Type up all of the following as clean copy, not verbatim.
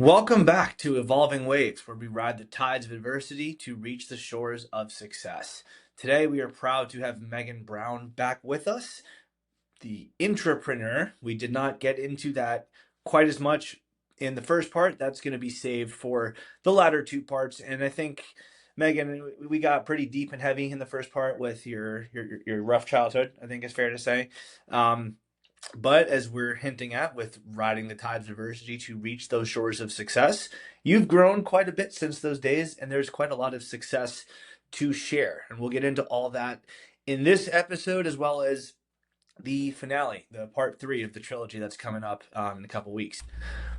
Welcome back to Evolving Waves, where we ride the tides of adversity to reach the shores of success. Today, we are proud to have Megan Brown back with us, the intrapreneur. We did not get into that quite as much in the first part. That's going to be saved for the latter two parts. And I think, Megan, we got pretty deep and heavy in the first part with your rough childhood, I think is fair to say. Um, but as we're hinting at with riding the tides of adversity to reach those shores of success, you've grown quite a bit since those days, and there's quite a lot of success to share. And we'll get into all that in this episode, as well as the finale, the part three of the trilogy that's coming up in a couple weeks.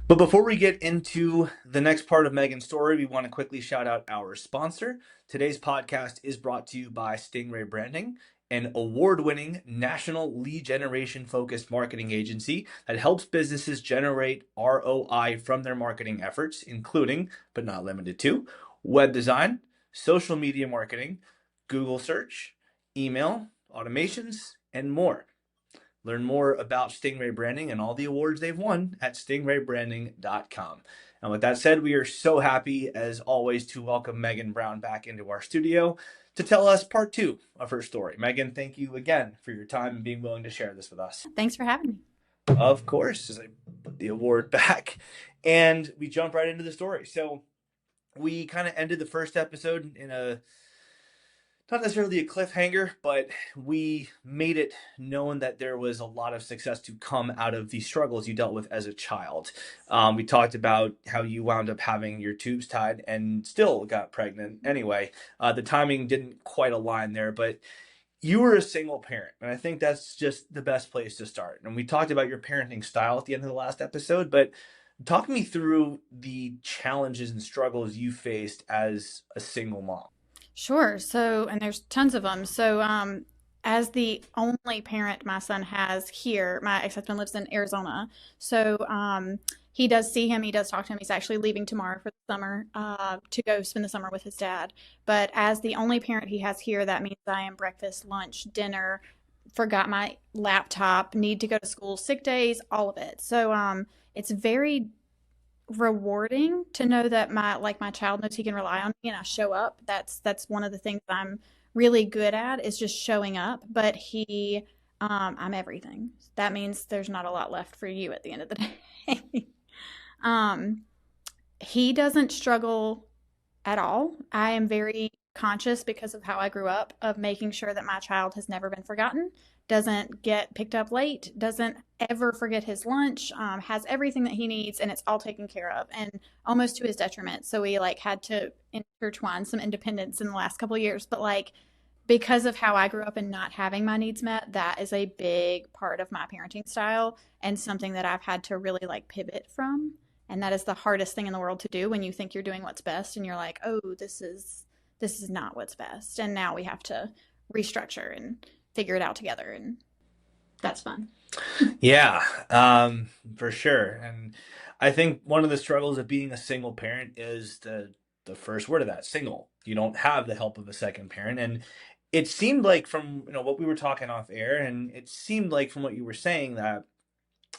But before we get into the next part of Megan's story, we want to quickly shout out our sponsor. Today's podcast is brought to you by Stingray Branding, an award-winning national lead generation focused marketing agency that helps businesses generate ROI from their marketing efforts, including, but not limited to, web design, social media marketing, Google search, email, automations, and more. Learn more about Stingray Branding and all the awards they've won at stingraybranding.com. And with that said, we are so happy, as always, to welcome Megan Brown back into our studio to tell us part two of her story. Megan, thank you again for your time and being willing to share this with us. Thanks for having me. Of course, as I put the award back. And we jump right into the story. So we kind of ended the first episode in not necessarily a cliffhanger, but we made it known that there was a lot of success to come out of the struggles you dealt with as a child. We talked about how you wound up having your tubes tied and still got pregnant anyway. The timing didn't quite align there, but you were a single parent, and I think that's just the best place to start. And we talked about your parenting style at the end of the last episode, but talk me through the challenges and struggles you faced as a single mom. Sure. So, and there's tons of them. So, as the only parent my son has here, my ex-husband lives in Arizona. So, he does see him. He does talk to him. He's actually leaving tomorrow for the summer, to go spend the summer with his dad. But as the only parent he has here, that means I am breakfast, lunch, dinner, forgot my laptop, need to go to school, sick days, all of it. So, it's very rewarding to know that my child knows he can rely on me and I show up. That's one of the things I'm really good at is just showing up. But I'm everything. That means there's not a lot left for you at the end of the day. um, he doesn't struggle at all. I am very conscious because of how I grew up of making sure that my child has never been forgotten, doesn't get picked up late, doesn't ever forget his lunch, has everything that he needs, and it's all taken care of, and almost to his detriment. So we had to intertwine some independence in the last couple of years, but because of how I grew up and not having my needs met, that is a big part of my parenting style and something that I've had to really pivot from. And that is the hardest thing in the world to do when you think you're doing what's best and you're like, oh, this is not what's best. And now we have to restructure and figure it out together. And that's fun. Yeah, for sure. And I think one of the struggles of being a single parent is the first word of that, single. You don't have the help of a second parent. And it seemed like from what we were talking off air, and it seemed like from what you were saying that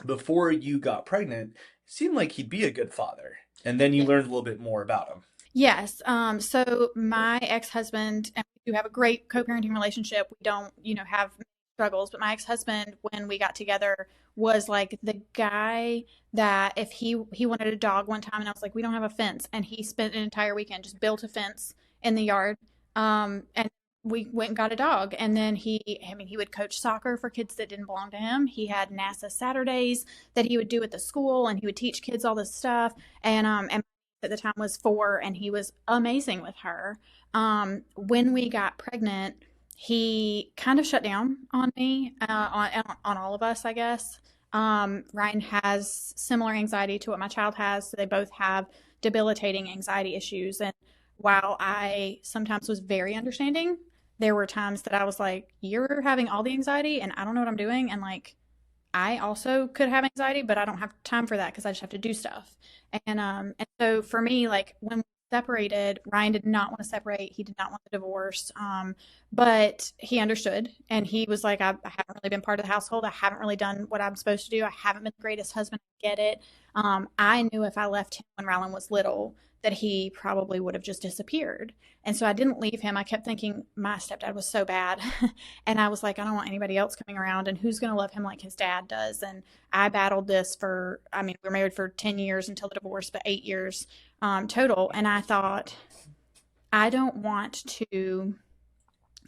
before you got pregnant, it seemed like he'd be a good father. And then you learned a little bit more about him. Yes. So my ex-husband and we do have a great co-parenting relationship. We don't, have struggles, but my ex-husband, when we got together, was like the guy that if he wanted a dog one time, and I was like, we don't have a fence, and he spent an entire weekend just built a fence in the yard, and we went and got a dog. And then he would coach soccer for kids that didn't belong to him. He had NASA Saturdays that he would do at the school, and he would teach kids all this stuff. And at the time was 4, and he was amazing with her. When we got pregnant, he kind of shut down on me, on all of us, I guess. Ryan has similar anxiety to what my child has. So they both have debilitating anxiety issues. And while I sometimes was very understanding, there were times that I was like, you're having all the anxiety and I don't know what I'm doing. And I also could have anxiety, but I don't have time for that because I just have to do stuff. And so for me, when we separated. Ryan did not want to separate. He did not want the divorce. But he understood, and he was like, I haven't really been part of the household. I haven't really done what I'm supposed to do. I haven't been the greatest husband. I get it. I knew if I left him when Rylan was little, that he probably would have just disappeared. And so I didn't leave him. I kept thinking my stepdad was so bad. And I was like, I don't want anybody else coming around. And who's going to love him like his dad does? And I battled this for, I mean, we were married for 10 years until the divorce, but 8 years total. And I thought, I don't want to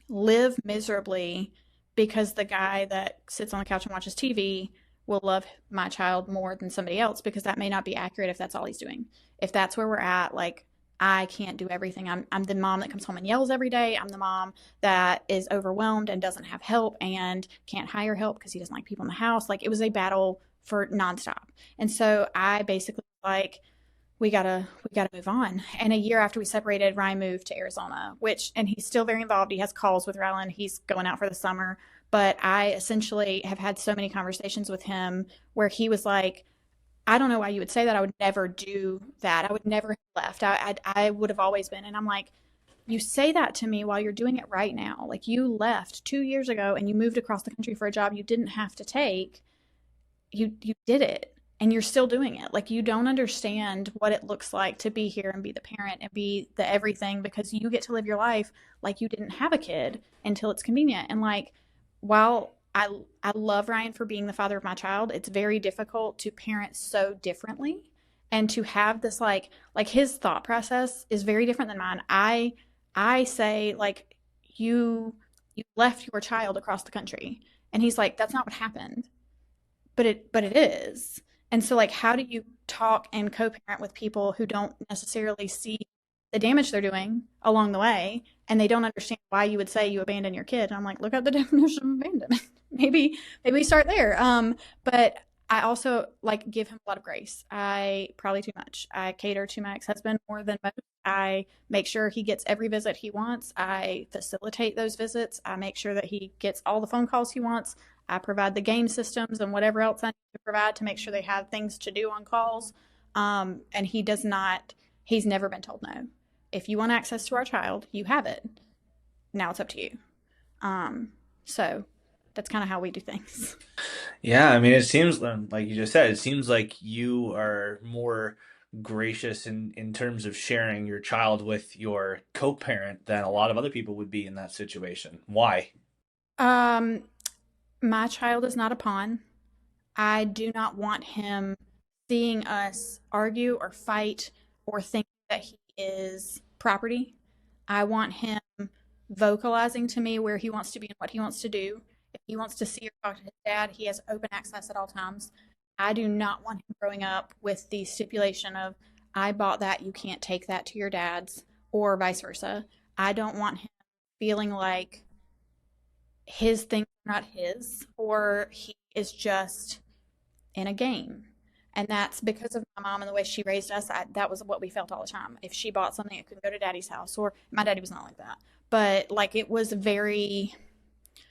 live miserably because the guy that sits on the couch and watches TV will love my child more than somebody else, because that may not be accurate if that's all he's doing. If that's where we're at, like, I can't do everything. I'm the mom that comes home and yells every day. I'm the mom that is overwhelmed and doesn't have help and can't hire help because he doesn't like people in the house. Like, it was a battle for nonstop. And so I basically like, we gotta move on. And a year after we separated, Ryan moved to Arizona, and he's still very involved. He has calls with Rylan. He's going out for the summer. But I essentially have had so many conversations with him where he was like, I don't know why you would say that. I would never do that. I would never have left. I would have always been. And I'm like, you say that to me while you're doing it right now. Like, you left 2 years ago and you moved across the country for a job you didn't have to take. You did it, and you're still doing it. Like, you don't understand what it looks like to be here and be the parent and be the everything, because you get to live your life like you didn't have a kid until it's convenient. And like, while I love Ryan for being the father of my child, it's very difficult to parent so differently, and to have this like his thought process is very different than mine. I say, like, you left your child across the country, and he's like, that's not what happened, but it is. And so, like, how do you talk and co-parent with people who don't necessarily see the damage they're doing along the way, and they don't understand why you would say you abandon your kid? And I'm like, look up the definition of abandonment. Maybe start there. But I also like give him a lot of grace. I probably too much. I cater to my ex-husband more than most. I make sure he gets every visit he wants. I facilitate those visits. I make sure that he gets all the phone calls he wants. I provide the game systems and whatever else I need to provide to make sure they have things to do on calls. And he does not, he's never been told no. If you want access to our child, you have it. Now it's up to you. So that's kind of how we do things. Yeah, I mean, it seems like you just said, it seems like you are more gracious in terms of sharing your child with your co-parent than a lot of other people would be in that situation. Why? Um, my child is not a pawn. I do not want him seeing us argue or fight or think that he is property. I want him vocalizing to me where he wants to be and what he wants to do. If he wants to see or talk to his dad, he has open access at all times. I do not want him growing up with the stipulation of, I bought that, you can't take that to your dad's, or vice versa. I don't want him feeling like his things are not his, or he is just in a game. And that's because of my mom and the way she raised us. That was what we felt all the time. If she bought something, it couldn't go to daddy's house. Or my daddy was not like that. But like, it was very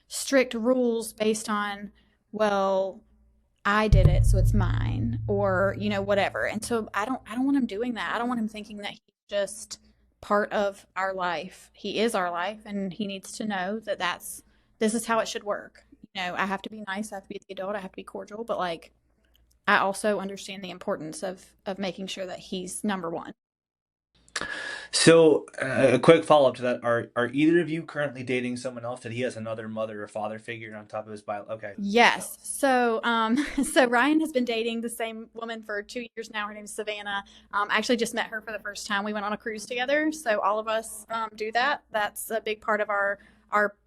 strict rules based on, well, I did it, so it's mine, or whatever. And so I don't want him doing that. I don't want him thinking that he's just part of our life. He is our life, and he needs to know that this is how it should work. I have to be nice, I have to be the adult, I have to be cordial, but like, I also understand the importance of making sure that he's number one. So, a quick follow-up to that. Are either of you currently dating someone else that he has another mother or father figure on top of his bio? Okay. Yes. So, so Ryan has been dating the same woman for 2 years now. Her name's Savannah. I actually just met her for the first time. We went on a cruise together. So all of us do that. That's a big part of our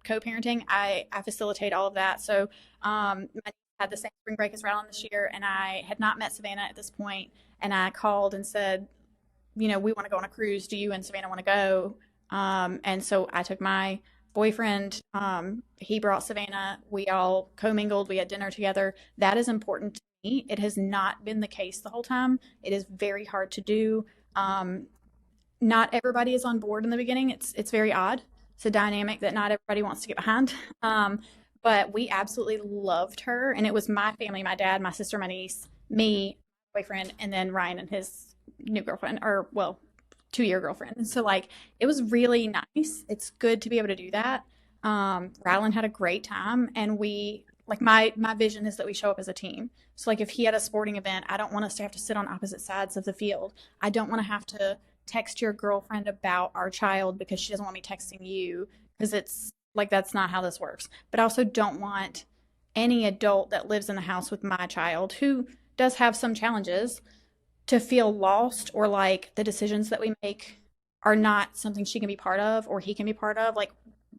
co-parenting. I facilitate all of that. So, my niece had the same spring break as Rylan this year, and I had not met Savannah at this point. And I called and said, we want to go on a cruise. Do you and Savannah want to go? And so I took my boyfriend. He brought Savannah. We all commingled. We had dinner together. That is important to me. It has not been the case the whole time. It is very hard to do. Not everybody is on board in the beginning. It's very odd. It's a dynamic that not everybody wants to get behind. But we absolutely loved her. And it was my family, my dad, my sister, my niece, me, boyfriend, and then Ryan and his new girlfriend, or well, to your girlfriend. And so like it was really nice. It's good to be able to do that. Rylan had a great time, and we like my vision is that we show up as a team. So like if he had a sporting event, I don't want us to have to sit on opposite sides of the field. I don't want to have to text your girlfriend about our child because she doesn't want me texting you, because it's like that's not how this works. But I also don't want any adult that lives in the house with my child who does have some challenges to feel lost, or like the decisions that we make are not something she can be part of or he can be part of. Like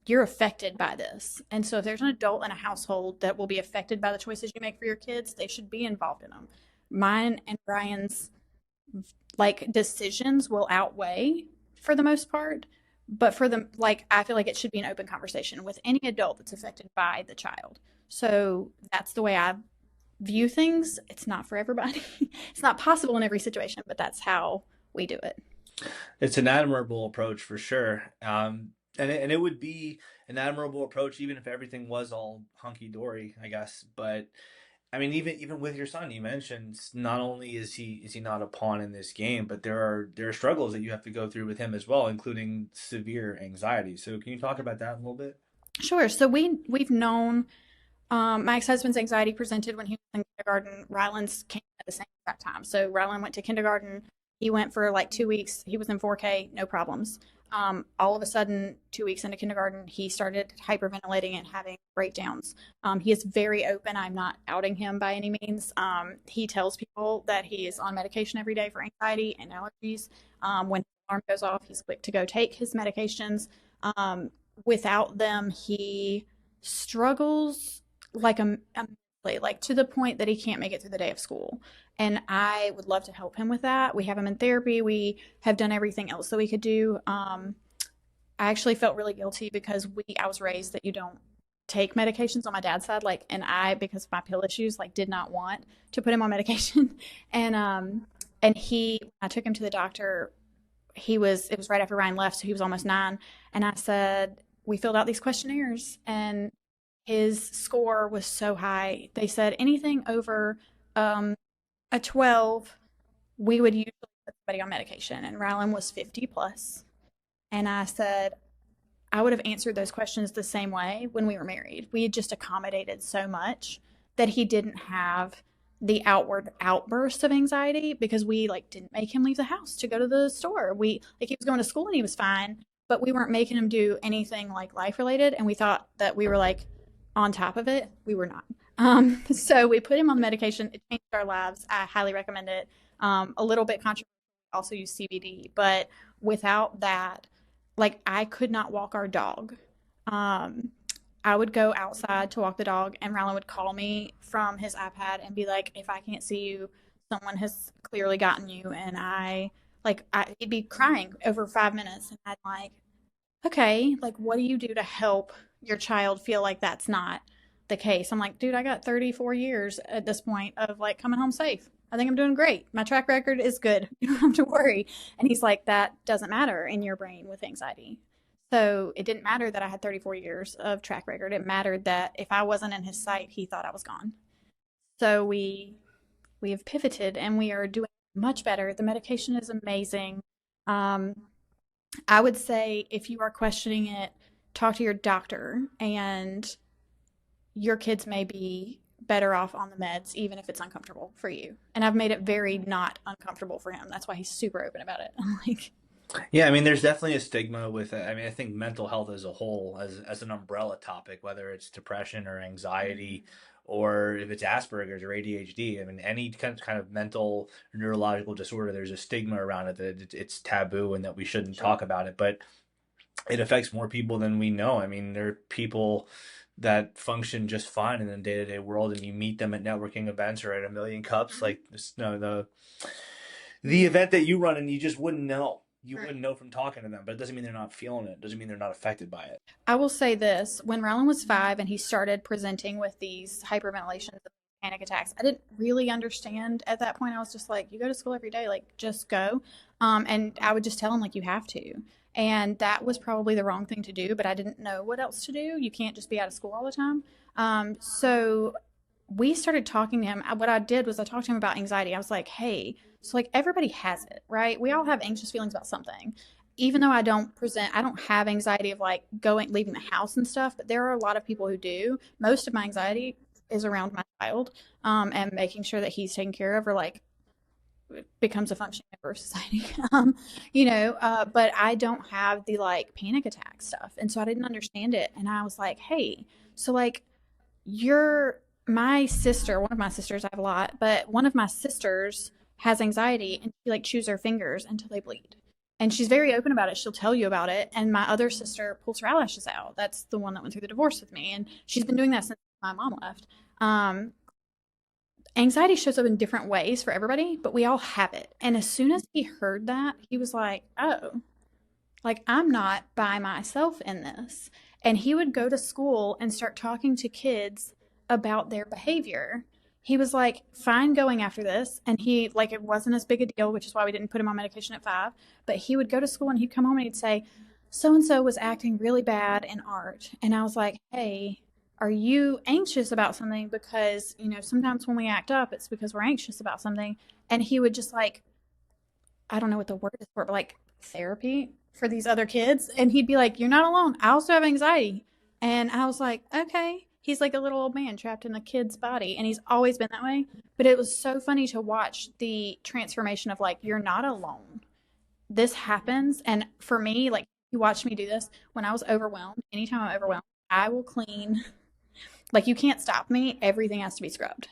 you're affected by this. And so if there's an adult in a household that will be affected by the choices you make for your kids, they should be involved in them. Mine and Brian's like decisions will outweigh for the most part, but for the like I feel like it should be an open conversation with any adult that's affected by the child. So that's the way I view things. It's not for everybody. It's not possible in every situation, but that's how we do it. It's an admirable approach for sure. And it would be an admirable approach even if everything was all hunky dory, I guess. But I mean, even with your son, you mentioned not only is he not a pawn in this game, but there are struggles that you have to go through with him as well, including severe anxiety. So can you talk about that a little bit? Sure. So we've known my ex-husband's anxiety presented when he was in kindergarten. Ryland's came at the same exact time. So Ryland went to kindergarten. He went for like 2 weeks. He was in 4K, no problems. All of a sudden, 2 weeks into kindergarten, he started hyperventilating and having breakdowns. He is very open. I'm not outing him by any means. He tells people that he is on medication every day for anxiety and allergies. When his alarm goes off, he's quick to go take his medications. Without them, he struggles like like to the point that he can't make it through the day of school. And I would love to help him with that. We have him in therapy. We have done everything else that we could do. I actually felt really guilty because I was raised that you don't take medications on my dad's side. Like, and I, because of my pill issues, like did not want to put him on medication. And I took him to the doctor. It was right after Ryan left, so he was almost 9. And I said, we filled out these questionnaires, and his score was so high. They said anything over a 12, we would usually put somebody on medication. And Rylan was 50 plus. And I said, I would have answered those questions the same way when we were married. We had just accommodated so much that he didn't have the outward outbursts of anxiety because we like didn't make him leave the house to go to the store. We like he was going to school and he was fine, but we weren't making him do anything like life related. And we thought that we were like on top of it. We were not. So we put him on the medication. It changed our lives. I highly recommend it. A little bit controversial. Also use CBD, but without that, like I could not walk our dog. I would go outside to walk the dog, and Rylan would call me from his iPad and be like, "If I can't see you, someone has clearly gotten you." And he'd be crying over 5 minutes, and I'd like, "Okay, like, what do you do to help your child feel like that's not the case?" I'm like, "Dude, I got 34 years at this point of like coming home safe. I think I'm doing great. My track record is good. You don't have to worry." And he's like, "That doesn't matter in your brain with anxiety." So it didn't matter that I had 34 years of track record. It mattered that if I wasn't in his sight, he thought I was gone. So we have pivoted and we are doing much better. The medication is amazing. Um, I would say if you are questioning it, talk to your doctor, and your kids may be better off on the meds, even if it's uncomfortable for you. And I've made it very not uncomfortable for him. That's why he's super open about it. I'm like, Yeah, I mean, there's definitely a stigma with it. I mean, I think mental health as a whole, as an umbrella topic, whether it's depression or anxiety, or if it's Asperger's or ADHD. I mean, any kind of mental or neurological disorder, there's a stigma around it that it's taboo and that we shouldn't sure. talk about it. But it affects more people than we know. I mean, there are people that function just fine in the day-to-day world, and you meet them at networking events or at a million cups, Mm-hmm. like this, no, the event that you run, and you just wouldn't know. You Right. wouldn't know from talking to them, but it doesn't mean they're not feeling it. It doesn't mean they're not affected by it. I will say this: when Rylan was 5 and he started presenting with these hyperventilations and panic attacks, I didn't really understand at that point. I was just like, you go to school every day, like just go. And I would just tell him like you have to. And that was probably the wrong thing to do, but I didn't know what else to do. You can't just be out of school all the time. So we started talking to him. What I did was I talked to him about anxiety. I was like, hey, so like everybody has it, right? We all have anxious feelings about something. Even though I don't have anxiety of like leaving the house and stuff, but there are a lot of people who do. Most of my anxiety is around my child, and making sure that he's taken care of or like becomes a functioning member of society. But I don't have the like panic attack stuff. And so I didn't understand it. And I was like, hey, so like you're my sister, one of my sisters, I have a lot, but one of my sisters has anxiety and she like chews her fingers until they bleed. And she's very open about it. She'll tell you about it. And my other sister pulls her eyelashes out. That's the one that went through the divorce with me. And she's been doing that since my mom left. Um, Anxiety shows up in different ways for everybody, but we all have it. And as soon as he heard that, he was like, oh, like I'm not by myself in this. And he would go to school and start talking to kids about their behavior. He was like, fine going after this. And he, like, it wasn't as big a deal, which is why we didn't put him on medication at 5. But he would go to school and he'd come home and he'd say, so and so was acting really bad in art. And I was like, hey, are you anxious about something? Because, sometimes when we act up, it's because we're anxious about something. And he would just like, I don't know what the word is for it, but like therapy for these other kids. And he'd be like, you're not alone. I also have anxiety. And I was like, okay. He's like a little old man trapped in a kid's body. And he's always been that way. But it was so funny to watch the transformation of like, you're not alone. This happens. And for me, like, you watched me do this when I was overwhelmed. Anytime I'm overwhelmed, I will clean. Like, you can't stop me. Everything has to be scrubbed.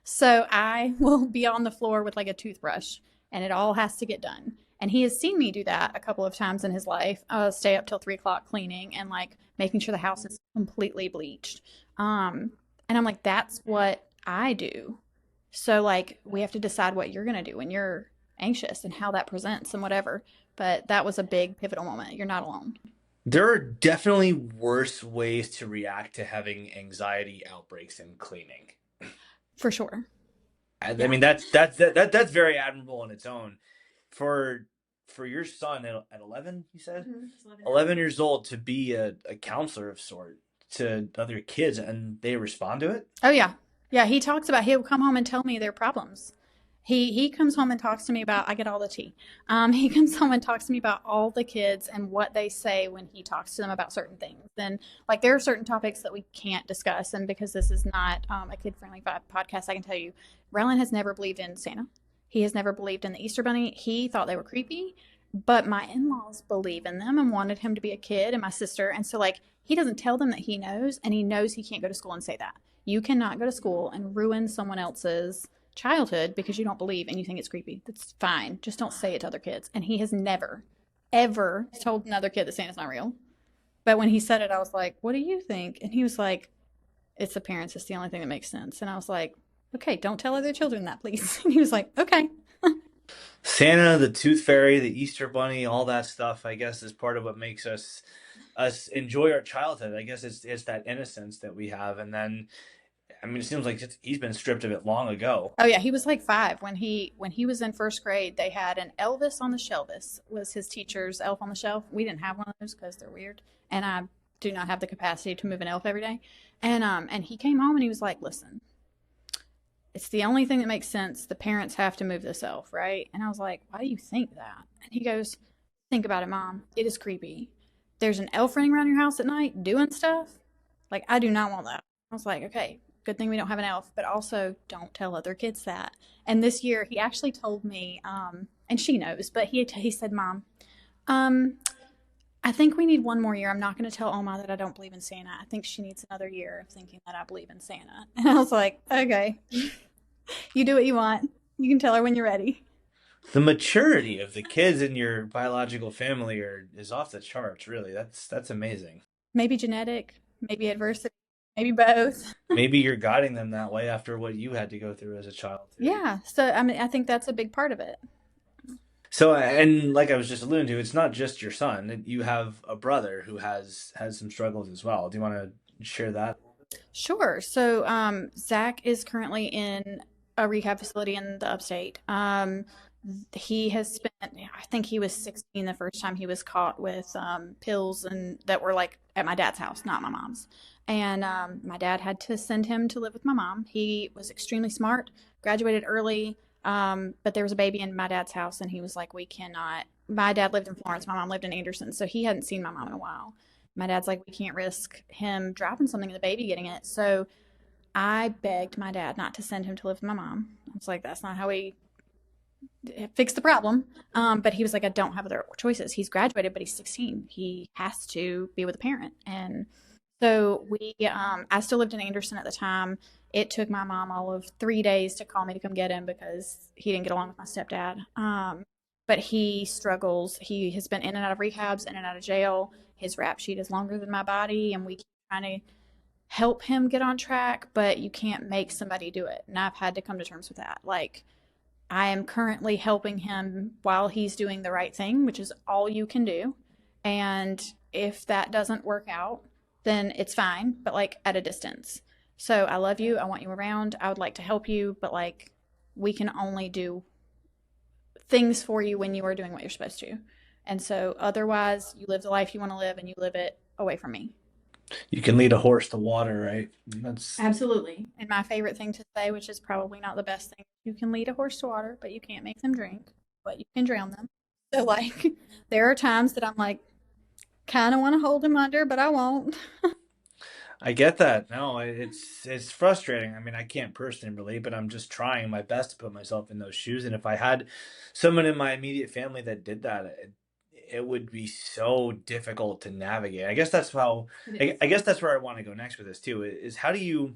So I will be on the floor with like a toothbrush and it all has to get done. And he has seen me do that a couple of times in his life. Stay up till 3 o'clock cleaning and like making sure the house is completely bleached. And I'm like, that's what I do. So like, we have to decide what you're going to do when you're anxious and how that presents and whatever. But that was a big pivotal moment. You're not alone. There are definitely worse ways to react to having anxiety outbreaks than cleaning. For sure. I Yeah. mean, that's very admirable on its own. For for your son at 11, you said, Just 11 now. 11 years old, to be a counselor of sort to other kids and they respond to it. Oh yeah. Yeah, he talks about he'll come home and tell me their problems. He comes home and talks to me about I get all the tea. He comes home and talks to me about all the kids and what they say when he talks to them about certain things. And like there are certain topics that we can't discuss. And because this is not a kid friendly podcast, I can tell you, Rylan has never believed in Santa. He has never believed in the Easter Bunny. He thought they were creepy, but my in laws believe in them and wanted him to be a kid, and my sister. And so like he doesn't tell them that he knows, and he knows he can't go to school and say that. You cannot go to school and ruin someone else's childhood because you don't believe and you think it's creepy. That's fine. Just don't say it to other kids. And he has never, ever told another kid that Santa's not real. But when he said it, I was like, what do you think? And he was like, it's the parents. It's the only thing that makes sense. And I was like, okay, don't tell other children that, please. And he was like, okay. Santa, the Tooth Fairy, the Easter Bunny, all that stuff, I guess, is part of what makes us enjoy our childhood. I guess it's that innocence that we have, and then I mean, it seems like he's been stripped of it long ago. Oh yeah, he was like 5 when he was in first grade. They had an Elvis on the Shelvis was his teacher's elf on the shelf. We didn't have one of those because they're weird, and I do not have the capacity to move an elf every day. And he came home and he was like, "Listen, it's the only thing that makes sense. The parents have to move this elf, right?" And I was like, "Why do you think that?" And he goes, "Think about it, Mom. It is creepy. There's an elf running around your house at night doing stuff. Like I do not want that." I was like, "Okay, good thing we don't have an elf, but also don't tell other kids that." And this year, he actually told me, and she knows, but he said, "Mom, um, I think we need one more year. I'm not going to tell Oma that I don't believe in Santa. I think she needs another year of thinking that I believe in Santa." And I was like, "Okay, you do what you want. You can tell her when you're ready." The maturity of the kids in your biological family is off the charts. Really, that's amazing. Maybe genetic, maybe adversity, maybe both. Maybe you're guiding them that way after what you had to go through as a child too. Yeah. So I mean, I think that's a big part of it. So, and like I was just alluding to, it's not just your son. You have a brother who has some struggles as well. Do you want to share that? Sure. So, Zach is currently in a rehab facility in the upstate. He has spent, I think he was 16 the first time he was caught with pills and that were like at my dad's house, not my mom's. And my dad had to send him to live with my mom. He was extremely smart, graduated early, but there was a baby in my dad's house, and he was like, we cannot. My dad lived in Florence, my mom lived in Anderson, so he hadn't seen my mom in a while. My dad's like, we can't risk him dropping something and the baby getting it. So I begged my dad not to send him to live with my mom. I was like, that's not how we fix the problem. But he was like, I don't have other choices. He's graduated, but he's 16. He has to be with a parent. And so I still lived in Anderson at the time. It took my mom all of 3 days to call me to come get him because he didn't get along with my stepdad. But he struggles. He has been in and out of rehabs, in and out of jail. His rap sheet is longer than my body, and we keep trying to help him get on track, but you can't make somebody do it. And I've had to come to terms with that. Like, I am currently helping him while he's doing the right thing, which is all you can do. And if that doesn't work out, then it's fine, but like at a distance. So I love you. I want you around. I would like to help you, but like we can only do things for you when you are doing what you're supposed to. And so otherwise, you live the life you want to live and you live it away from me. You can lead a horse to water, right? That's Absolutely. And my favorite thing to say, which is probably not the best thing, you can lead a horse to water, but you can't make them drink, but you can drown them. So, like, there are times that I'm like, kind of want to hold him under, but I won't. I get that. No, it's frustrating. I mean, I can't personally relate, but I'm just trying my best to put myself in those shoes. And if I had someone in my immediate family that did that, it would be so difficult to navigate. I guess that's how. I guess that's where I want to go next with this too. Is how do you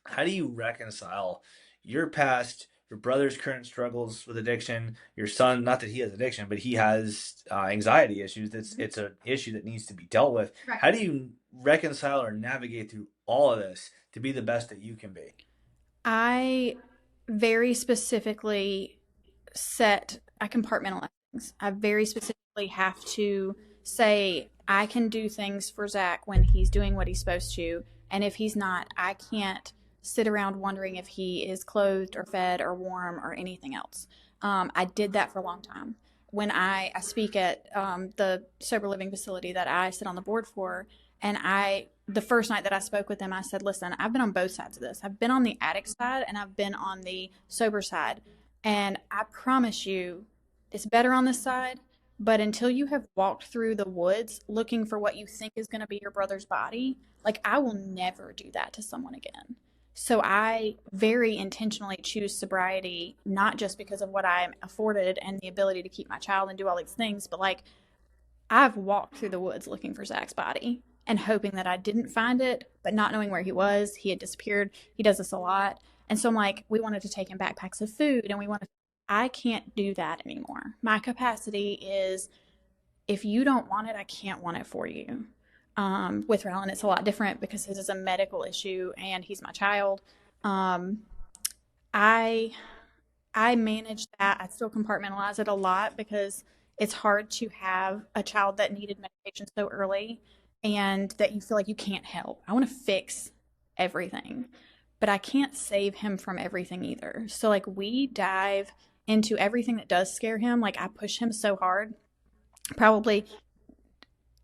reconcile your past, your brother's current struggles with addiction, your son, not that he has addiction, but he has anxiety issues. It's an issue that needs to be dealt with. Right. How do you reconcile or navigate through all of this to be the best that you can be? I very specifically I compartmentalize things. I very specifically have to say, I can do things for Zach when he's doing what he's supposed to. And if he's not, I can't sit around wondering if he is clothed or fed or warm or anything else. I did that for a long time. When I speak at the sober living facility that I sit on the board for, and the first night that I spoke with them, I said, listen, I've been on both sides of this. I've been on the addict side and I've been on the sober side. And I promise you, it's better on this side. But until you have walked through the woods looking for what you think is going to be your brother's body, like I will never do that to someone again. So I very intentionally choose sobriety, not just because of what I'm afforded and the ability to keep my child and do all these things, but like I've walked through the woods looking for Zach's body and hoping that I didn't find it, but not knowing where he was. He had disappeared. He does this a lot. And so I'm like, we wanted to take him backpacks of food and I can't do that anymore. My capacity is if you don't want it, I can't want it for you. With Rylan, it's a lot different because his is a medical issue and he's my child. Um, I I manage that. I still compartmentalize it a lot because it's hard to have a child that needed medication so early and that you feel like you can't help. I want to fix everything, but I can't save him from everything either. So, like, we dive into everything that does scare him. Like, I push him so hard. Probably,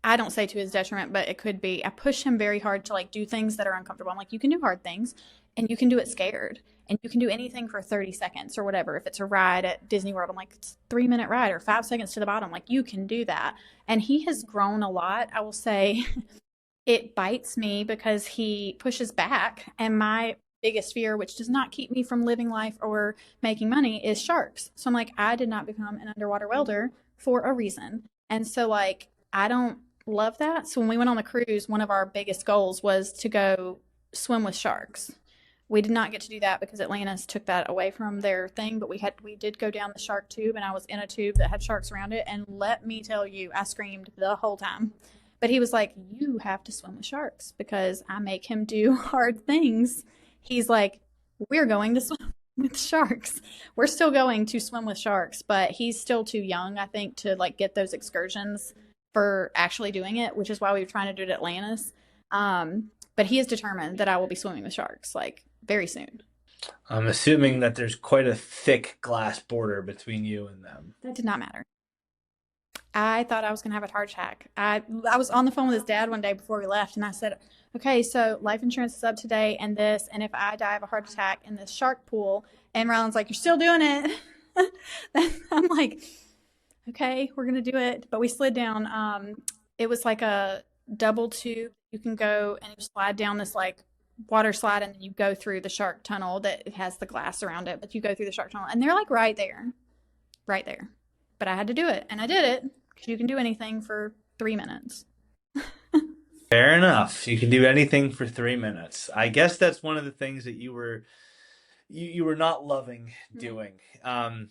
I don't say to his detriment, but it could be. I push him very hard to, like, do things that are uncomfortable. I'm like, you can do hard things and you can do it scared. And you can do anything for 30 seconds or whatever. If it's a ride at Disney World, I'm like, it's a 3 minute ride or 5 seconds to the bottom. Like, you can do that. And he has grown a lot. I will say it bites me because he pushes back. And my biggest fear, which does not keep me from living life or making money, is sharks. So I'm like, I did not become an underwater welder for a reason. And so, like, I don't love that. So when we went on the cruise, one of our biggest goals was to go swim with sharks. We did not get to do that because Atlantis took that away from their thing, but we did go down the shark tube, and I was in a tube that had sharks around it, and let me tell you, I screamed the whole time. But he was like, you have to swim with sharks because I make him do hard things. He's like, we're going to swim with sharks. We're still going to swim with sharks, but he's still too young, I think, to like get those excursions for actually doing it, which is why we were trying to do it at Atlantis. But he is determined that I will be swimming with sharks like very soon. I'm assuming that there's quite a thick glass border between you and them. That did not matter. I thought I was going to have a heart attack. I was on the phone with his dad one day before we left, and I said, "Okay, so life insurance is up today, and this, and if I die of a heart attack in this shark pool," and Rylan's like, "You're still doing it." I'm like, "Okay, we're gonna do it." But we slid down. It was like a double tube. You can go and you slide down this like water slide, and then you go through the shark tunnel that it has the glass around it. But you go through the shark tunnel, and they're like right there, right there. But I had to do it, and I did it because you can do anything for 3 minutes. Fair enough. You can do anything for 3 minutes. I guess that's one of the things that you were not loving doing. And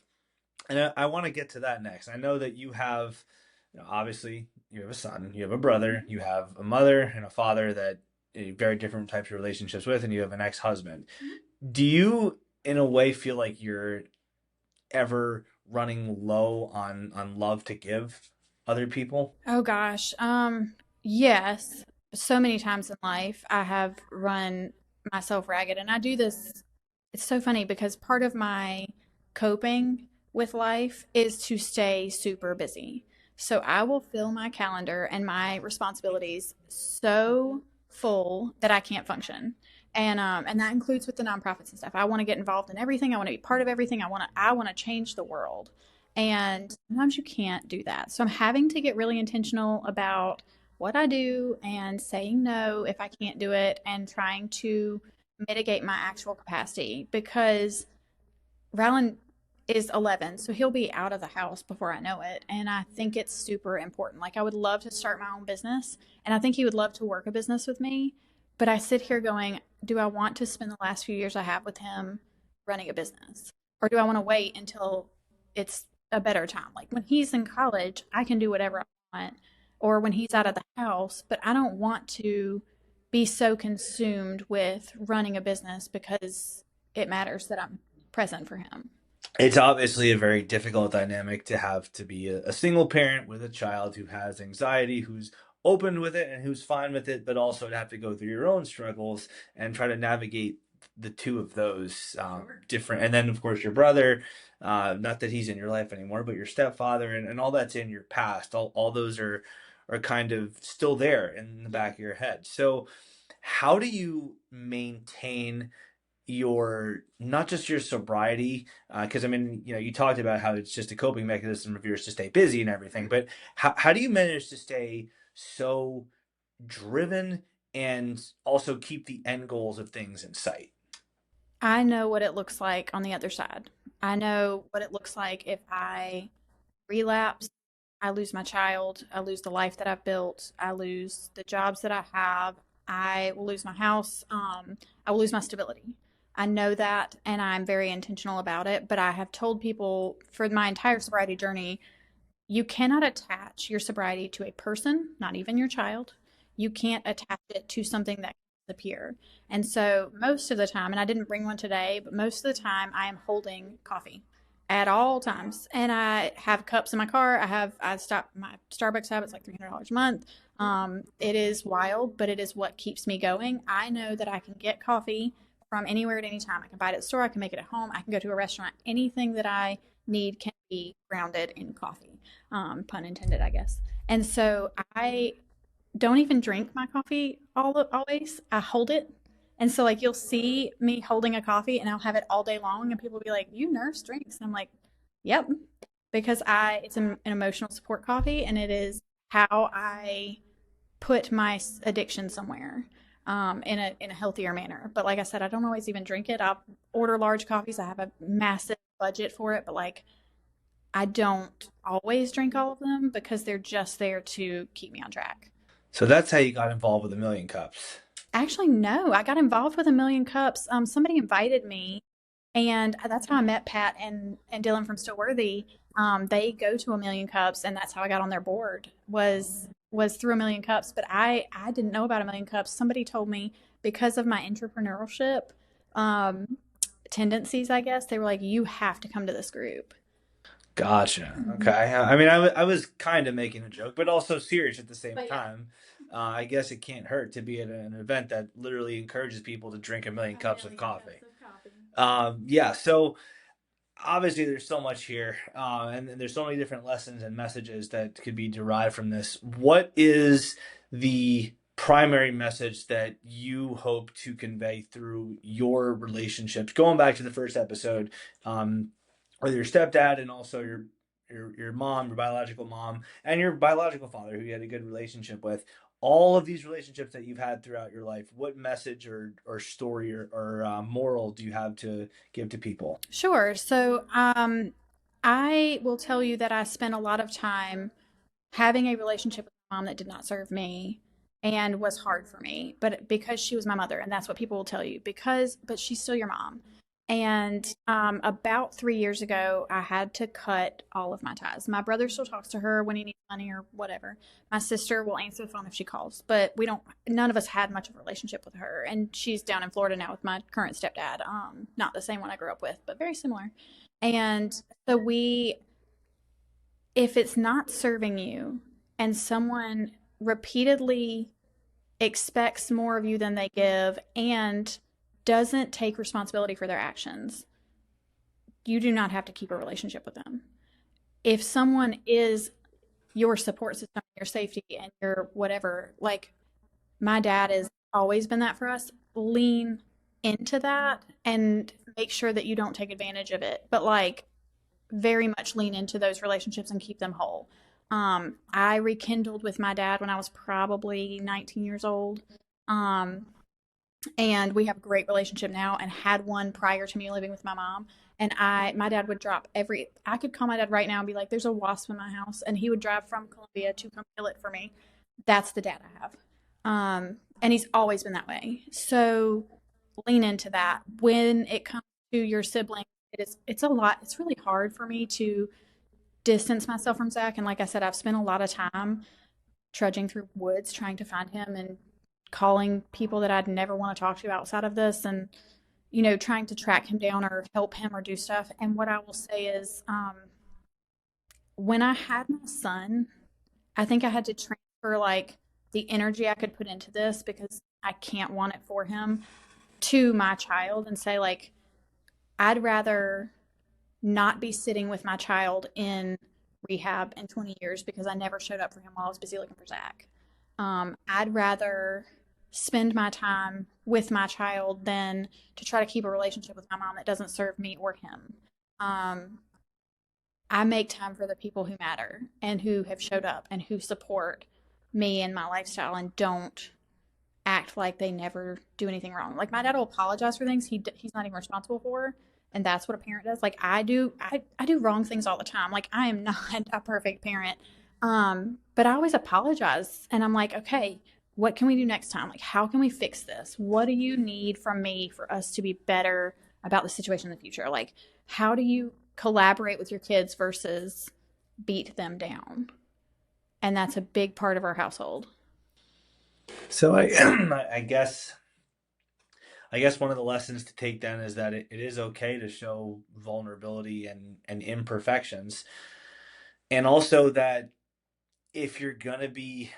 I want to get to that next. I know that you have, obviously, you have a son, you have a brother, you have a mother and a father that very different types of relationships with, and you have an ex-husband. Do you, in a way, feel like you're ever running low on love to give other people? Oh gosh. Yes. So many times in life I have run myself ragged and I do this. It's so funny because part of my coping with life is to stay super busy. So I will fill my calendar and my responsibilities so full that I can't function. And that includes with the nonprofits and stuff. I want to get involved in everything. I want to be part of everything. I want to change the world. And sometimes you can't do that. So I'm having to get really intentional about what I do and saying no if I can't do it and trying to mitigate my actual capacity because Rylan is 11, so he'll be out of the house before I know it. And I think it's super important. Like, I would love to start my own business, and I think he would love to work a business with me. But I sit here going, do I want to spend the last few years I have with him running a business? Or do I want to wait until it's a better time? Like, when he's in college, I can do whatever I want, or when he's out of the house, but I don't want to be so consumed with running a business because it matters that I'm present for him. It's obviously a very difficult dynamic to have to be a single parent with a child who has anxiety, who's open with it and who's fine with it, but also to have to go through your own struggles and try to navigate the two of those different. And then, of course, your brother, not that he's in your life anymore, but your stepfather and all that's in your past. All those are kind of still there in the back of your head. So, how do you maintain your not just your sobriety because I mean you talked about how it's just a coping mechanism of yours to stay busy and everything, but how do you manage to stay so driven and also keep the end goals of things in sight? I know what it looks like on the other side. I know what it looks like if I relapse, I lose my child, I lose the life that I've built, I lose the jobs that I have, I will lose my house, I will lose my stability. I know that and I'm very intentional about it, but I have told people for my entire sobriety journey, you cannot attach your sobriety to a person, not even your child. You can't attach it to something that can disappear. And so, most of the time, and I didn't bring one today, but most of the time, I am holding coffee at all times. And I have cups in my car. I stopped my Starbucks habits like $300 a month. It is wild, but it is what keeps me going. I know that I can get coffee from anywhere at any time. I can buy it at the store. I can make it at home. I can go to a restaurant. Anything that I need can be grounded in coffee, pun intended, I guess. And so I don't even drink my coffee always. I hold it. And so, like, you'll see me holding a coffee and I'll have it all day long, and people will be like, "You nurse drinks." And I'm like, "Yep." Because it's an emotional support coffee, and it is how I put my addiction somewhere in a healthier manner. But like I said, I don't always even drink it. I'll order large coffees. I have a massive budget for it, but like I don't always drink all of them because they're just there to keep me on track. So that's how you got involved with a million cups. Actually, no, I got involved with a million cups. Somebody invited me, and that's how I met Pat and Dylan from Still Worthy. They go to a million cups, and that's how I got on their board. Was through a million cups, but I didn't know about a million cups. Somebody told me because of my entrepreneurship um, tendencies, I guess they were like, you have to come to this group. Gotcha. Mhm. Okay. I mean, I was kind of making a joke, but also serious at the same But yeah, time. I guess it can't hurt to be at an event that literally encourages people to drink a million a cups of million coffee. cups of coffee. Yeah, so obviously there's so much here, and there's so many different lessons and messages that could be derived from this. What is the primary message that you hope to convey through your relationships? Going back to the first episode, um, with your stepdad and also your mom, your biological mom, and your biological father, who you had a good relationship with. All of these relationships that you've had throughout your life, what message or story or moral do you have to give to people? Sure. So, I will tell you that I spent a lot of time having a relationship with my mom that did not serve me and was hard for me, but because she was my mother, and that's what people will tell you, but she's still your mom. And about 3 years ago, I had to cut all of my ties. My brother still talks to her when he needs money or whatever. My sister will answer the phone if she calls, but none of us had much of a relationship with her. And she's down in Florida now with my current stepdad. Not the same one I grew up with, but very similar. And so if it's not serving you and someone repeatedly expects more of you than they give and doesn't take responsibility for their actions, you do not have to keep a relationship with them. If someone is your support system, your safety, and your whatever, like my dad has always been that for us, lean into that and make sure that you don't take advantage of it. But like very much lean into those relationships and keep them whole. I rekindled with my dad when I was probably 19 years old. Um, and we have a great relationship now and had one prior to me living with my mom. And my dad would I could call my dad right now and be like, there's a wasp in my house. And he would drive from Columbia to come kill it for me. That's the dad I have. And he's always been that way. So lean into that. When it comes to your sibling, it's a lot. It's really hard for me to distance myself from Zach. And like I said, I've spent a lot of time trudging through woods trying to find him and calling people that I'd never want to talk to outside of this and, trying to track him down or help him or do stuff. And what I will say is, when I had my son, I think I had to transfer like the energy I could put into this because I can't want it for him to my child and say, like, I'd rather not be sitting with my child in rehab in 20 years because I never showed up for him while I was busy looking for Zach. I'd rather spend my time with my child than to try to keep a relationship with my mom that doesn't serve me or him. Um, I make time for the people who matter and who have showed up and who support me and my lifestyle and don't act like they never do anything wrong. Like my dad will apologize for things he's not even responsible for, and that's what a parent does. Like I do, I do wrong things all the time. Like I am not a perfect parent, but I always apologize, and I'm like, okay, what can we do next time? Like how can we fix this? What do you need from me for us to be better about the situation in the future? Like how do you collaborate with your kids versus beat them down? And that's a big part of our household. So I, I guess one of the lessons to take then is that it is okay to show vulnerability and imperfections, and also that if you're gonna be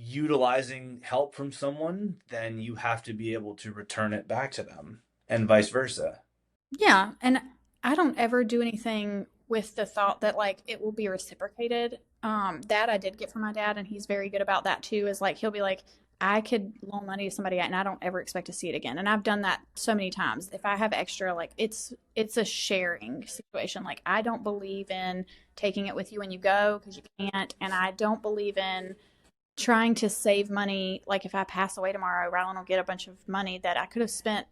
utilizing help from someone, then you have to be able to return it back to them, and vice versa. Yeah, and I don't ever do anything with the thought that like it will be reciprocated. That I did get from my dad, and he's very good about that too. Is like he'll be like, I could loan money to somebody, and I don't ever expect to see it again. And I've done that so many times. If I have extra, like it's a sharing situation. Like I don't believe in taking it with you when you go because you can't, and I don't believe in trying to save money. Like if I pass away tomorrow, Rylan will get a bunch of money that I could have spent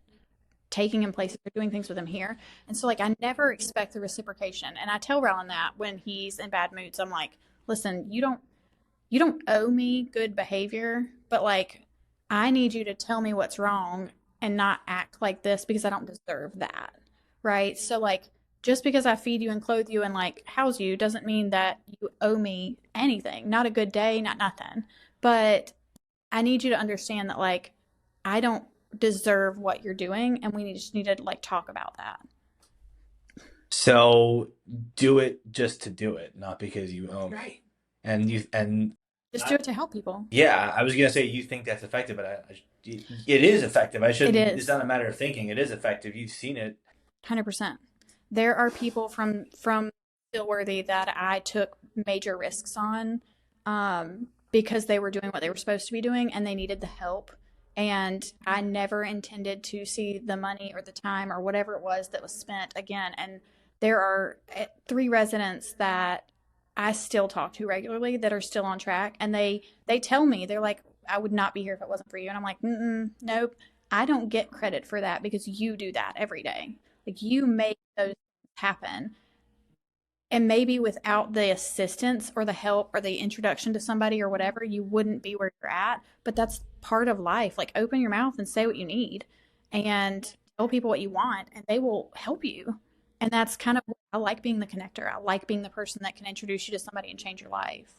taking him places or doing things with him here. And so like I never expect the reciprocation. And I tell Rylan that when he's in bad moods, I'm like, listen, you don't owe me good behavior, but like I need you to tell me what's wrong and not act like this because I don't deserve that. Right? So like just because I feed you and clothe you and like house you doesn't mean that you owe me anything. Not a good day, not nothing. But I need you to understand that like I don't deserve what you're doing and just need to like talk about that. So do it just to do it, not because you owe Right. me. And Just do I, it to help people. yeah, I was gonna say you think that's effective, but it is effective. I It shouldn't. It's is. not a matter of thinking. It is effective. You've seen it. 100%. There are people from Stillworthy that I took major risks on, because they were doing what they were supposed to be doing and they needed the help. And I never intended to see the money or the time or whatever it was that was spent again. And there are three residents that I still talk to regularly that are still on track, and they tell me, they're like, I would not be here if it wasn't for you. And I'm like, nope, I don't get credit for that because you do that every day. Like, you make those happen. And maybe without the assistance or the help or the introduction to somebody or whatever, you wouldn't be where you're at. But that's part of life. Like, open your mouth and say what you need and tell people what you want, and they will help you. And that's kind of, I like being the connector. I like being the person that can introduce you to somebody and change your life.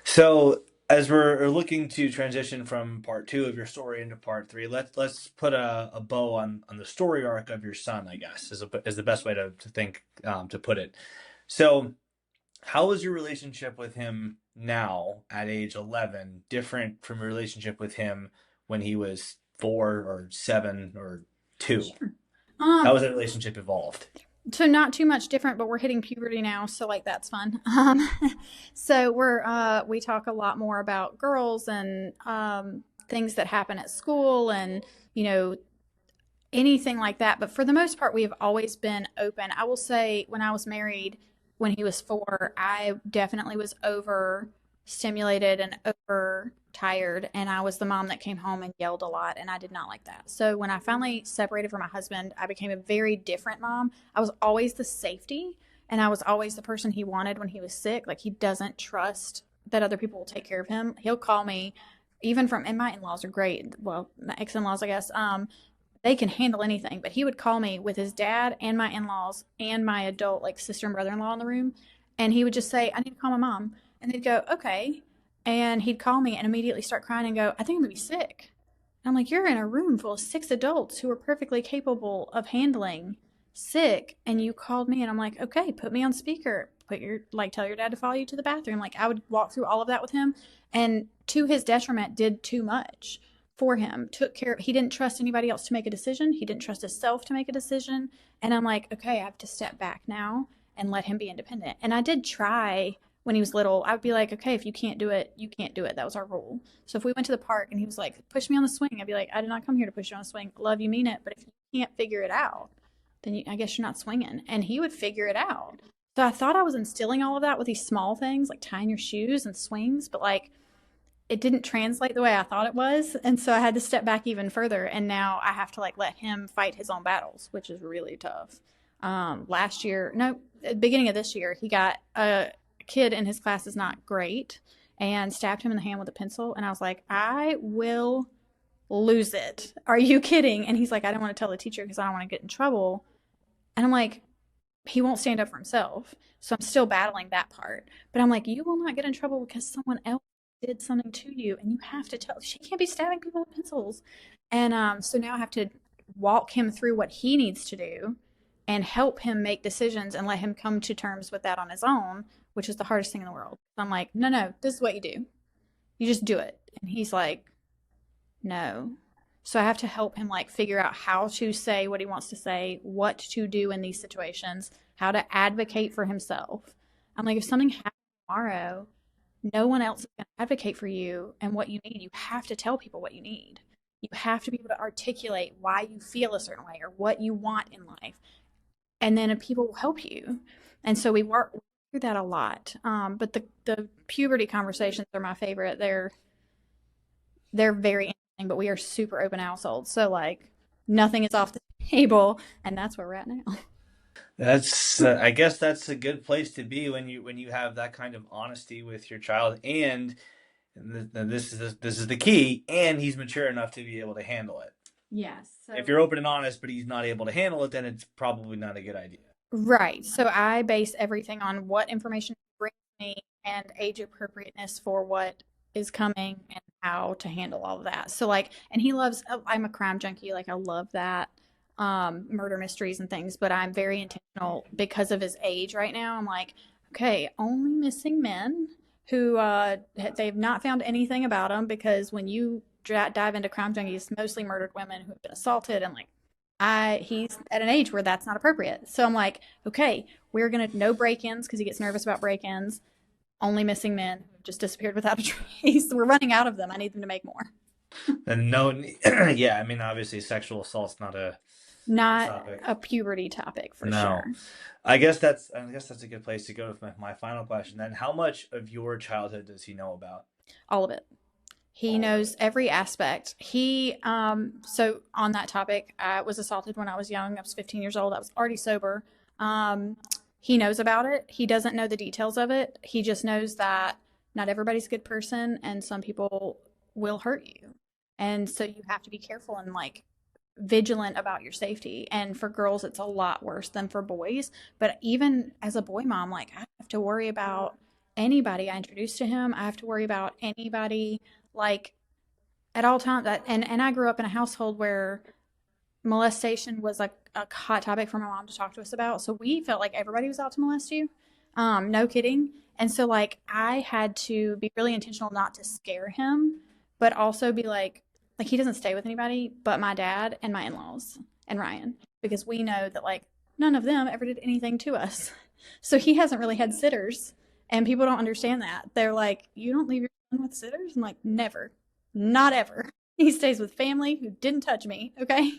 So, as we're looking to transition from part two of your story into part three, let's put a bow on the story arc of your son. I guess is the best way to think, to put it. So, how is your relationship with him now at age 11 different from your relationship with him when he was 4 or 7 or 2? Sure. How Um, has that relationship evolved? so not too much different, but we're hitting puberty now, so like that's fun. So we talk a lot more about girls and things that happen at school and you know anything like that. But for the most part, we have always been open. I will say, when I was married, when he was 4, I definitely was overstimulated and over tired. And I was the mom that came home and yelled a lot. And I did not like that. So when I finally separated from my husband, I became a very different mom. I was always the safety, and I was always the person he wanted when he was sick. Like, he doesn't trust that other people will take care of him. He'll call me, even from, and my in laws are great. Well, my ex in laws, I guess. They can handle anything. But he would call me with his dad and my in laws and my adult, like, sister and brother in law in the room. And he would just say, I need to call my mom. And they'd go, okay. And he'd call me and immediately start crying and go, I think I'm going to be sick. And I'm like, you're in a room full of 6 adults who are perfectly capable of handling sick. And you called me. And I'm like, okay, put me on speaker. Tell your dad to follow you to the bathroom. Like, I would walk through all of that with him. And to his detriment, did too much for him, took care of, he didn't trust anybody else to make a decision. He didn't trust himself to make a decision. And I'm like, okay, I have to step back now and let him be independent. And I did try when he was little. I would be like, okay, if you can't do it, you can't do it. That was our rule. So if we went to the park and he was like, push me on the swing, I'd be like, I did not come here to push you on the swing. Love you, mean it. But if you can't figure it out, then I guess you're not swinging. And he would figure it out. So I thought I was instilling all of that with these small things like tying your shoes and swings, but like, it didn't translate the way I thought it was. And so I had to step back even further. And now I have to like let him fight his own battles, which is really tough. Last year, no, at the beginning of this year, he got a kid in his class is not great and stabbed him in the hand with a pencil. And I was like, I will lose it. Are you kidding? And he's like, I don't want to tell the teacher because I don't want to get in trouble. And I'm like, he won't stand up for himself. So I'm still battling that part. But I'm like, you will not get in trouble because someone else did something to you, and you have to tell. She can't be stabbing people with pencils. And so now I have to walk him through what he needs to do and help him make decisions and let him come to terms with that on his own, which is the hardest thing in the world. I'm like, no, this is what you do. You just do it. And he's like, no. So I have to help him like figure out how to say what he wants to say, what to do in these situations, how to advocate for himself. I'm like, if something happens tomorrow, no one else is going to advocate for you and what you need. You have to tell people what you need. You have to be able to articulate why you feel a certain way or what you want in life. And then people will help you. And so we work through that a lot. But the puberty conversations are my favorite. They're very interesting, but we are super open households. So like nothing is off the table, and that's where we're at now. That's I guess that's a good place to be when you have that kind of honesty with your child, and this is the key, and he's mature enough to be able to handle it. Yes. If So you're open and honest, but he's not able to handle it, then it's probably not a good idea. right. So I base everything on what information he brings me and age appropriateness for what is coming and how to handle all of that. So like, and he loves, I'm a crime junkie. Like, I love that, murder mysteries and things, but I'm very intentional because of his age right now. I'm like, okay, only missing men who, they've not found anything about them, because when you dive into crime junkies, mostly murdered women who have been assaulted and like He's at an age where that's not appropriate. So I'm like, okay, we're gonna no break-ins because he gets nervous about break-ins. Only missing men who just disappeared without a trace. We're running out of them. I need them to make more. And no, yeah, I mean, obviously, sexual assault's not a Not topic. a puberty topic for No, sure. I guess that's a good place to go with my final question. Then, how much of your childhood does he know about? All of it. He All of knows it. every aspect. So on that topic, I was assaulted when I was young. I was 15 years old. I was already sober. Um, he knows about it. He doesn't know the details of it. He just knows that not everybody's a good person and some people will hurt you. And so you have to be careful and like vigilant about your safety. And for girls, it's a lot worse than for boys. But even as a boy mom, like I have to worry about anybody I introduce to him. I have to worry about anybody like at all times. And I grew up in a household where molestation was like a hot topic for my mom to talk to us about. So we felt like everybody was out to molest you. No kidding. And so like I had to be really intentional not to scare him, but also be like he doesn't stay with anybody but my dad and my in-laws and Ryan because we know that like none of them ever did anything to us. So he hasn't really had sitters and people don't understand that. They're like, "You don't leave your son with sitters?" I'm like, "Never. Not ever." He stays with family who didn't touch me, okay?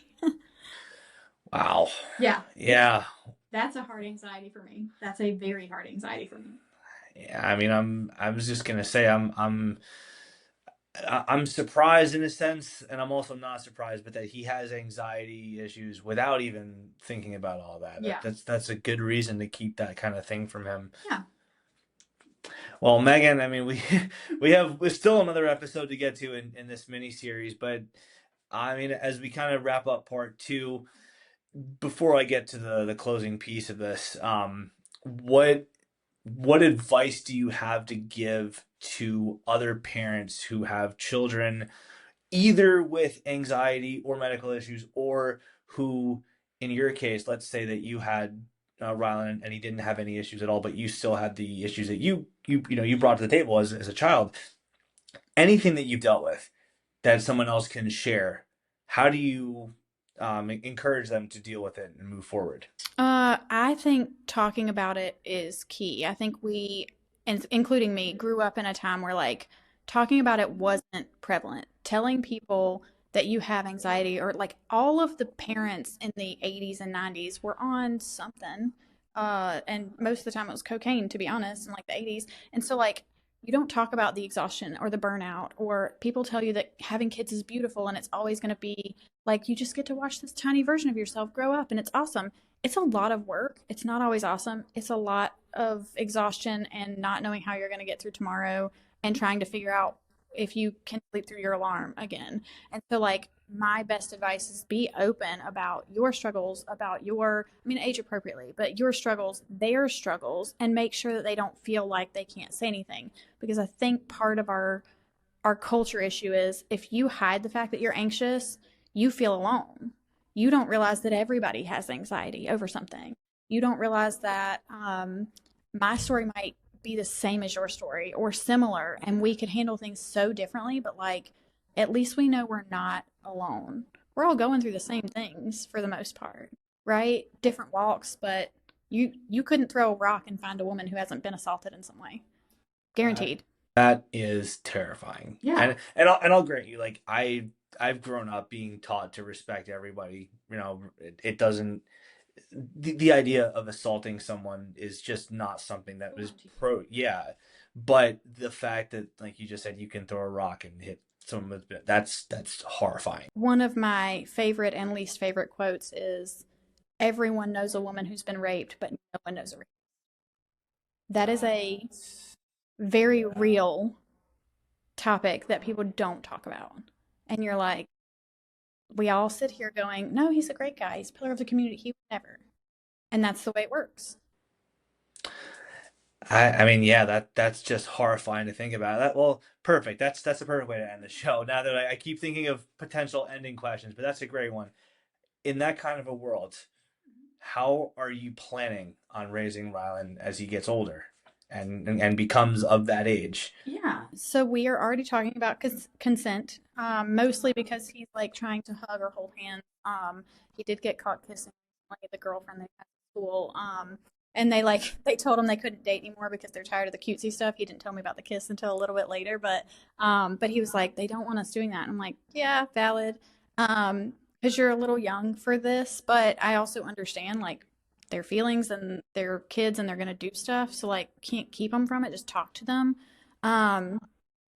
Wow. Yeah, Yeah. that's a hard anxiety for me. That's a very hard anxiety for me. Yeah. I mean, I was just gonna say, I'm surprised in a sense, and I'm also not surprised, but that he has anxiety issues without even thinking about all that. Yeah. That's a good reason to keep that kind of thing from him. Yeah. Well, Megan, I mean, we we're still another episode to get to in this mini series, but I mean, as we kind of wrap up part two, before I get to the closing piece of this, what what advice do you have to give to other parents who have children either with anxiety or medical issues, or who, in your case, let's say that you had Rylan and he didn't have any issues at all, but you still had the issues that you brought to the table as a child. Anything that you've dealt with that someone else can share, how do you encourage them to deal with it and move forward? I think talking about it is key. I think we, and including me, grew up in a time where like talking about it wasn't prevalent. Telling people that you have anxiety, or like all of the parents in the 80s and 90s were on something. And most of the time it was cocaine, to be honest, in like the 80s. And so like you don't talk about the exhaustion or the burnout, or people tell you that having kids is beautiful and it's always going to be like you just get to watch this tiny version of yourself grow up and it's awesome. It's a lot of work. It's not always awesome. It's a lot of exhaustion and not knowing how you're going to get through tomorrow and trying to figure out if you can sleep through your alarm again. And so, like, my best advice is be open about your struggles, about your, I mean, age appropriately, but your struggles, their struggles, and make sure that they don't feel like they can't say anything. Because I think part of our culture issue is if you hide the fact that you're anxious, you feel alone. You don't realize that everybody has anxiety over something. You don't realize that my story might be the same as your story or similar, and we could handle things so differently, but like at least we know we're not alone. We're all going through the same things for the most part, right? Different walks, but you couldn't throw a rock and find a woman who hasn't been assaulted in some way. That Guaranteed. that is terrifying. Yeah. And I'll grant you, like I've grown up being taught to respect everybody. It doesn't the idea of assaulting someone is just not something that was yeah. But the fact that, like you just said, you can throw a rock and hit someone with that's horrifying. One of my favorite and least favorite quotes is everyone knows a woman who's been raped, but no one knows a rape. That is a very real topic that people don't talk about. And you're like, we all sit here going, no, he's a great guy. He's a pillar of the community. He would never. And that's the way it works. I mean, yeah, that's just horrifying to think about. That well, perfect. That's a perfect way to end the show. Now that I keep thinking of potential ending questions, but that's a great one. In that kind of a world, how are you planning on raising Rylan as he gets older and becomes of that age? Yeah. So we are already talking about consent, mostly because he's like trying to hug or hold hands He did get caught kissing like the girlfriend they had at school. And they told him they couldn't date anymore because they're tired of the cutesy stuff. He didn't tell me about the kiss until a little bit later, but he was like, they don't want us doing that. And I'm like, yeah, valid. Because you're a little young for this, but I also understand like their feelings and their kids and they're gonna do stuff. So like, can't keep them from it. Just talk to them. Um,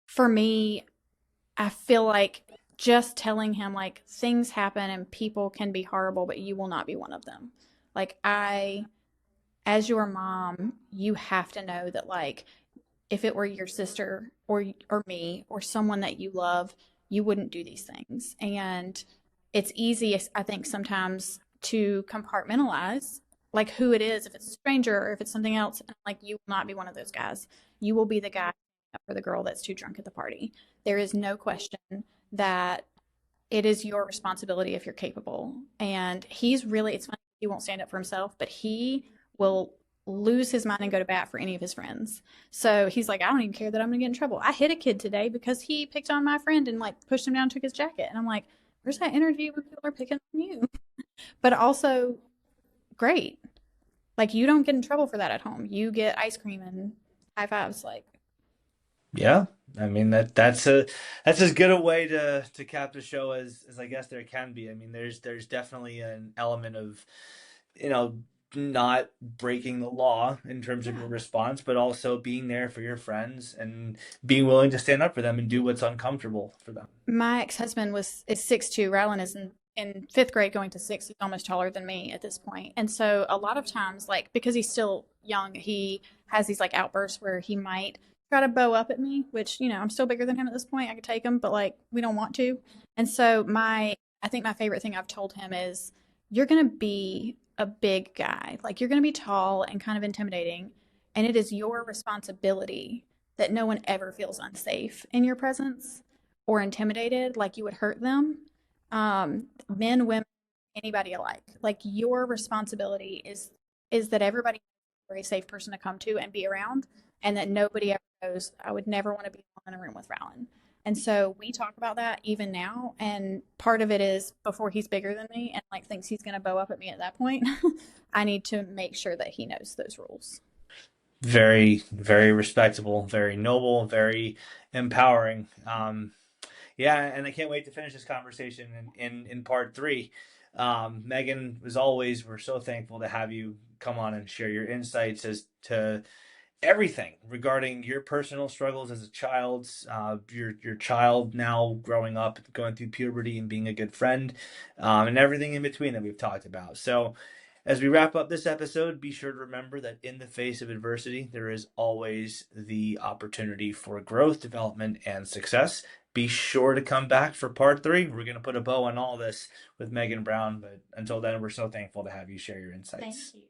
for me, I feel like just telling him like things happen and people can be horrible, but you will not be one of them. Like as your mom, you have to know that like if it were your sister or me or someone that you love, you wouldn't do these things. And it's easy, I think, sometimes to compartmentalize like who it is, if it's a stranger or if it's something else. Like you will not be one of those guys. You will be the guy or the girl that's too drunk at the party. There is no question that it is your responsibility if you're capable. And it's funny, he won't stand up for himself, but he will lose his mind and go to bat for any of his friends. So he's like, I don't even care that I'm gonna get in trouble. I hit a kid today because he picked on my friend and like pushed him down, and took his jacket. And I'm like, where's that energy when people are picking on you? But also, great. Like you don't get in trouble for that at home. You get ice cream and high fives. Like, Yeah, I mean that's as good a way to cap the show as I guess there can be. I mean, there's definitely an element of, you know, not breaking the law in terms of yeah. your response, but also being there for your friends and being willing to stand up for them and do what's uncomfortable for them. My ex-husband is 6'2". Rylan is in fifth grade going to six. He's almost taller than me at this point. And so a lot of times, like because he's still young, he has these like outbursts where he might try to bow up at me, which, I'm still bigger than him at this point. I could take him, but like we don't want to. And so I think my favorite thing I've told him is you're gonna be a big guy. Like you're gonna be tall and kind of intimidating. And it is your responsibility that no one ever feels unsafe in your presence or intimidated, like you would hurt them, men, women, anybody alike. Like your responsibility is that everybody is a safe person to come to and be around, and that nobody ever goes, I would never want to be in a room with Rowland. And so we talk about that even now, and part of it is before he's bigger than me and like thinks he's going to bow up at me at that point, I need to make sure that he knows those rules. Very, very respectable, very noble, very empowering. Yeah, and I can't wait to finish this conversation in part three. Megan, as always, we're so thankful to have you come on and share your insights as to everything regarding your personal struggles as a child, your child now growing up, going through puberty, and being a good friend, and everything in between that we've talked about. So, as we wrap up this episode, be sure to remember that in the face of adversity, there is always the opportunity for growth, development, and success. Be sure to come back for part three. We're going to put a bow on all this with Megan Brown, but until then, we're so thankful to have you share your Thank insights. you.